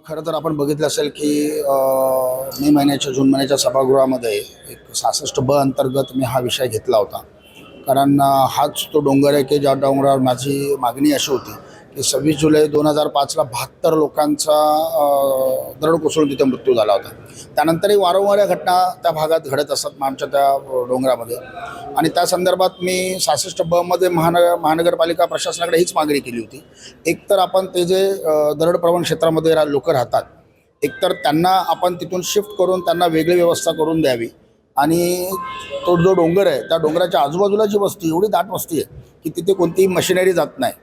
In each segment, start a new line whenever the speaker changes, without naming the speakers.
खरं तर आपण बघितलं असेल की मे महिन्याच्या जून महिन्याच्या सभागृहामध्ये एक 66 ब अंतर्गत मी हा विषय घेतला होता. कारण हाच तो डोंगर आहे की ज्या डोंगरावर माझी मागणी अशी होती की 26 जुलै 2005ला 72 लोकांचा दरड कोसळून तिथे मृत्यू झाला होता. त्यानंतरही वारंवार या घटना त्या भागात घडत असतात आमच्या त्या डोंगरामध्ये. आणि त्या संदर्भात मी 66 ब मध्ये महानगरपालिका प्रशासनाकडे हीच मागणी केली होती. एकतर आपण ते जे दरडप्रवण क्षेत्रामध्ये लोक राहतात, एकतर त्यांना आपण तिथून शिफ्ट करून त्यांना वेगळी व्यवस्था करून द्यावी. आणि तो जो डोंगर आहे त्या डोंगराच्या आजूबाजूला जी वस्ती एवढी दाट वस्ती आहे की तिथे कोणतीही मशिनरी जात नाही,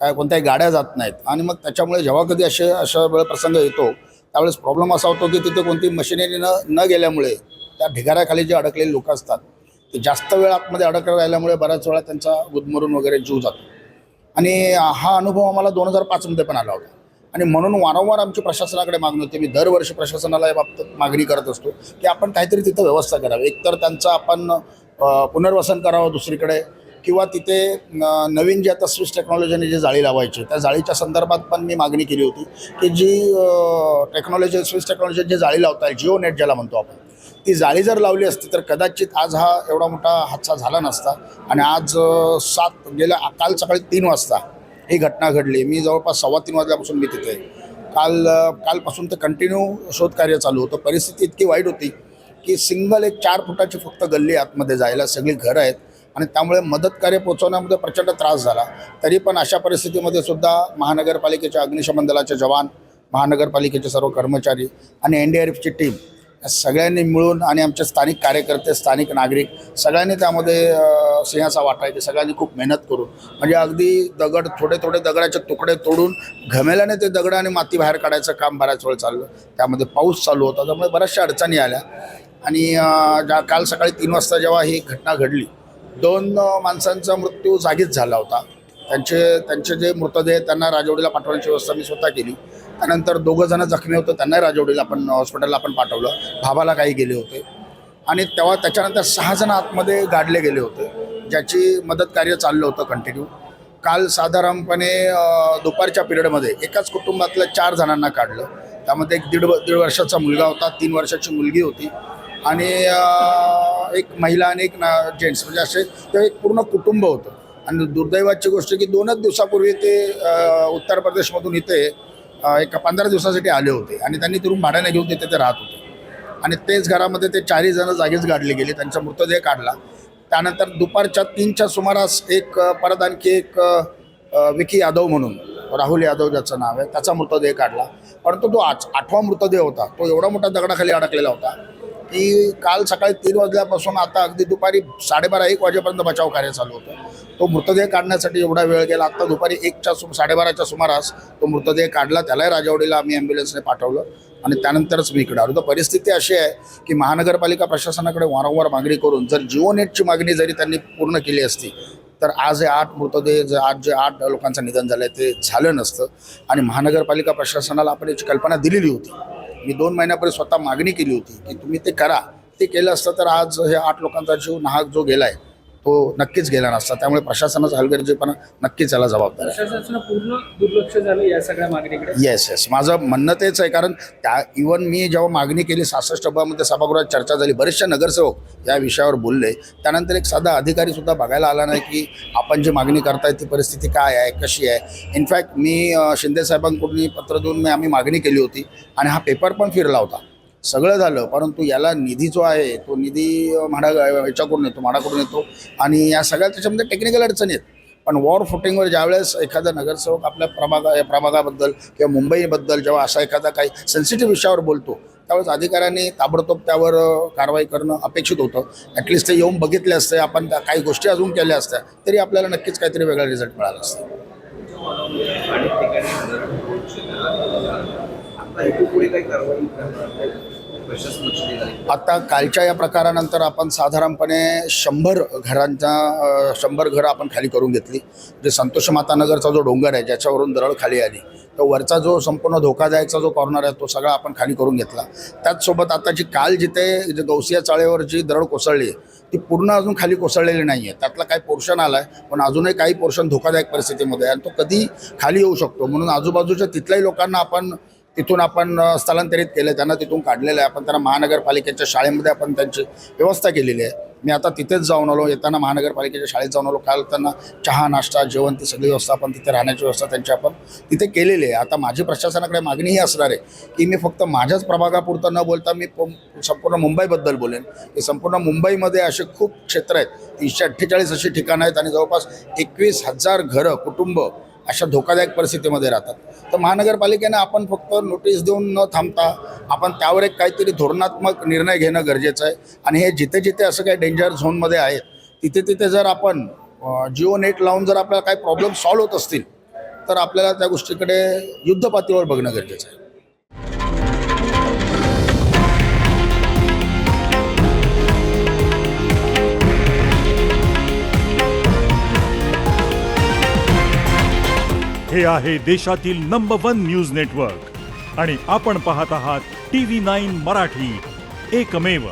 काय कोणत्याही गाड्या जात नाहीत. आणि मग त्याच्यामुळे जेव्हा कधी अशा वेळ प्रसंग येतो त्यावेळेस प्रॉब्लेम असा होतो की तिथे कोणती मशिनरी न गेल्यामुळे त्या ढिगाऱ्याखाली जे अडकलेले लोक असतात ते जास्त वेळ आतमध्ये अडकले राहिल्यामुळे बऱ्याच वेळा त्यांचा गुदमरून वगैरे जीव जातो. आणि हा अनुभव आम्हाला 2005मध्ये पण आला होता. आणि म्हणून वारंवार आमची प्रशासनाकडे मागणी होती. मी दरवर्षी प्रशासनाला या बाबतीत मागणी करत असतो की आपण काहीतरी तिथं व्यवस्था करावी. एकतर त्यांचं आपण पुनर्वसन करावं दुसरीकडे, किंवा तिथे नवीन जे आता स्विस टेक्नॉलॉजीने जी जाळी लावायची त्या जाळीच्या संदर्भात पण मी मागणी केली होती की जी स्विस टेक्नॉलॉजी जी जाळी लावता येईल, जिओ नेट ज्याला म्हणतो आपण, ती जाळी जर लावली असती तर कदाचित आज हा एवढा मोठा हादसा झाला नसता. आणि आज काल सकाळी 3 वाजता ही घटना घडली. मी जवळपास 3:15 वाजल्यापासून मी तिथे कालपासून ते कंटिन्यू शोधकार्य चालू होतं. परिस्थिती इतकी वाईट होती की सिंगल एक 4 फुटाची फक्त गल्ली आतमध्ये जायला, सगळी घरं आहेत. आणि त्यामुळे मदतकार्य पोहोचवण्यामध्ये प्रचंड त्रास झाला. तरी पण अशा परिस्थितीमध्ये सुद्धा महानगरपालिकेच्या अग्निशमन दलाचे जवान, महानगरपालिकेचे सर्व कर्मचारी आणि NDRFची टीम सगळ्यांनी मिळून, आणि आमचे स्थानिक कार्यकर्ते, स्थानिक नागरिक सगळ्यांनी त्यामध्ये सिंहाचा वाटा आहे. सगळ्यांनी खूप मेहनत करून, म्हणजे अगदी थोडे दगडाचे तुकडे तोडून घमेल्याने ते दगड आणि माती बाहेर काढायचं काम बऱ्याच वेळ चाललं. त्यामध्ये पाऊस चालू होता, त्यामुळे बऱ्याचशा अडचणी आल्या. आणि काल सकाळी 3 वाजता जेव्हा ही घटना घडली, 2 माणसांचा मृत्यू जागीच झाला होता. त्यांचे जे मृतदेह त्यांना राजवडीला पाठवण्याची व्यवस्था मी स्वतः केली. त्यानंतर 2 जण जखमी होते, त्यांनाही राजवडीला हॉस्पिटलला आपण पाठवलं. भावाला काही गेले होते. आणि त्याच्यानंतर 6 जण आतमध्ये गाडले गेले होते, ज्याची मदत कार्य चाललं होतं कंटिन्यू. काल साधारणपणे दुपारच्या पिरियडमध्ये एकाच कुटुंबातल्या 4 जणांना काढलं. त्यामध्ये एक दीड वर्षाचा मुलगा होता, 3 वर्षाची मुलगी होती, आणि एक महिला आणि एक जेंट्स, म्हणजे असे ते एक पूर्ण कुटुंब होतं. आणि दुर्दैवाची गोष्ट की 2च दिवसापूर्वी ते उत्तर प्रदेशमधून इथे एक 15 दिवसासाठी आले होते. आणि त्यांनी तिथून भाड्याने घेऊन ते राहत होते. आणि तेच घरामध्ये ते 4ही जण जागीच गाडले गेले. त्यांचा मृतदेह काढला. त्यानंतर दुपारच्या 3च्या सुमारास परत आणखी एक विकी यादव म्हणून, राहुल यादव ज्याचं नाव आहे, त्याचा मृतदेह काढला. परंतु तो 8वा मृतदेह होता, तो एवढा मोठा दगडाखाली अडकलेला होता की काल सकाळी 3 वाजल्यापासून आता अगदी दुपारी 12:30-1 वाजेपर्यंत बचाव कार्य चालू होतं. तो मृतदेह काढण्यासाठी एवढा वेळ गेला. आत्ता दुपारी 1:30च्या सुमारास तो मृतदेह काढला. त्यालाही राजवडीला आम्ही ॲम्ब्युलन्सने पाठवलं आणि त्यानंतरच मी इकडे आलो. तर परिस्थिती अशी आहे की महानगरपालिका प्रशासनाकडे वारंवार मागणी करून जर जिओ नेटची मागणी जरी त्यांनी पूर्ण केली असती तर आज हे 8 मृतदेह, आज जे 8 लोकांचं निधन झालं आहे ते झालं नसतं. आणि महानगरपालिका प्रशासनाला आपण याची कल्पना दिलेली होती. मी 2 महिन्यापूर्वी स्वतः मागणी केली होती की तुम्ही ते करा. ते केलं असतं तर आज हे 8 लोकांचा जीव नाहक जो गेला आहे तो नक्कीच गेला नसता. त्यामुळे प्रशासनाचा हलगर्जीपणा नक्कीच याला जबाबदार आहे.
प्रशासनाचं पूर्ण दुर्लक्ष झालं या सगळ्या मागणीकडे.
येस, माझं म्हणणं तेच आहे. कारण इव्हन मी जेव्हा मागणी केली 66 ब मध्ये सभागृहात चर्चा झाली, बरेचसे नगरसेवक या विषयावर बोलले. त्यानंतर एक साधा अधिकारीसुद्धा बघायला आला नाही की आपण जी मागणी करताय ती परिस्थिती काय आहे, कशी आहे. इनफॅक्ट मी शिंदे साहेबांकडून पत्र देऊन आम्ही मागणी केली होती आणि हा पेपर पण फिरला होता. सगळं झालं, परंतु याला निधी जो आहे तो निधी याच्याकडून येतो, म्हाडाकडून येतो. आणि या सगळ्या त्याच्यामध्ये टेक्निकल अडचणी आहेत. पण वॉर फुटिंगवर ज्यावेळेस एखादा नगरसेवक आपल्या प्रभागाबद्दल किंवा मुंबईबद्दल जेव्हा असा एखादा काही सेन्सिटिव्ह विषयावर बोलतो त्यावेळेस अधिकाऱ्यांनी ताबडतोब त्यावर कारवाई करणं अपेक्षित होतं. ॲटलिस्ट ते येऊन बघितले असते, आपण काही गोष्टी अजून केल्या असत्या तरी आपल्याला नक्कीच काहीतरी वेगळा रिझल्ट मिळाला असता. आता कालच्या या प्रकारानंतर आपण साधारणपणे 100 घरं आपण खाली करून घेतली. जे संतोष मातानगरचा जो डोंगर आहे ज्याच्यावरून दरड खाली आली, तो वरचा जो संपूर्ण धोकादायकचा जो कॉर्नर आहे तो सगळा आपण खाली करून घेतला. त्याचसोबत आता काल जिथे गौसिया चाळेवर जी दरड कोसळली ती पूर्ण अजून खाली कोसळलेली नाही आहे. त्यातला काही पोर्शन आला आहे, पण अजूनही काही पोर्शन धोकादायक परिस्थितीमध्ये आहे आणि तो कधी खाली येऊ शकतो. म्हणून आजूबाजूच्या तिथल्याही लोकांना आपण तिथून आपण स्थलांतरित केले, त्यांना तिथून काढलेलं आहे. आपण त्यांना महानगरपालिकेच्या शाळेमध्ये आपण त्यांची व्यवस्था केलेली आहे. मी आता तिथेच जाऊन आलो, येताना महानगरपालिकेच्या शाळेत जाऊन आलो. काल त्यांना चहा नाश्ता जेवण ती सगळी व्यवस्था आपण तिथे राहण्याची व्यवस्था त्यांची आपण तिथे केलेली आहे. आता माझी प्रशासनाकडे मागणी ही असणार आहे की मी फक्त माझ्याच प्रभागापुरतं न बोलता मी संपूर्ण मुंबईबद्दल बोलेन की संपूर्ण मुंबईमध्ये असे खूप क्षेत्र आहेत, 348 अशी ठिकाणं आहेत आणि जवळपास 21,000 घरं कुटुंब अशा धोकादायक परिस्थितीमध्ये राहतात. तर महानगरपालिकेनं आपण फक्त नोटीस देऊन न थांबता आपण त्यावर एक काहीतरी धोरणात्मक निर्णय घेणं गरजेचं आहे. आणि हे जिथे जिथे असं काही डेंजर झोनमध्ये आहेत तिथे तिथे जर आपण जिओ नेट लावून जर आपल्याला काही प्रॉब्लेम सॉल्व्ह होत असतील तर आपल्याला त्या गोष्टीकडे युद्धपातळीवर बघणं गरजेचं आहे.
हे आहे देशातील नंबर 1 न्यूज नेटवर्क आणि आपण पाहत आहात TV9 मराठी, एकमेव.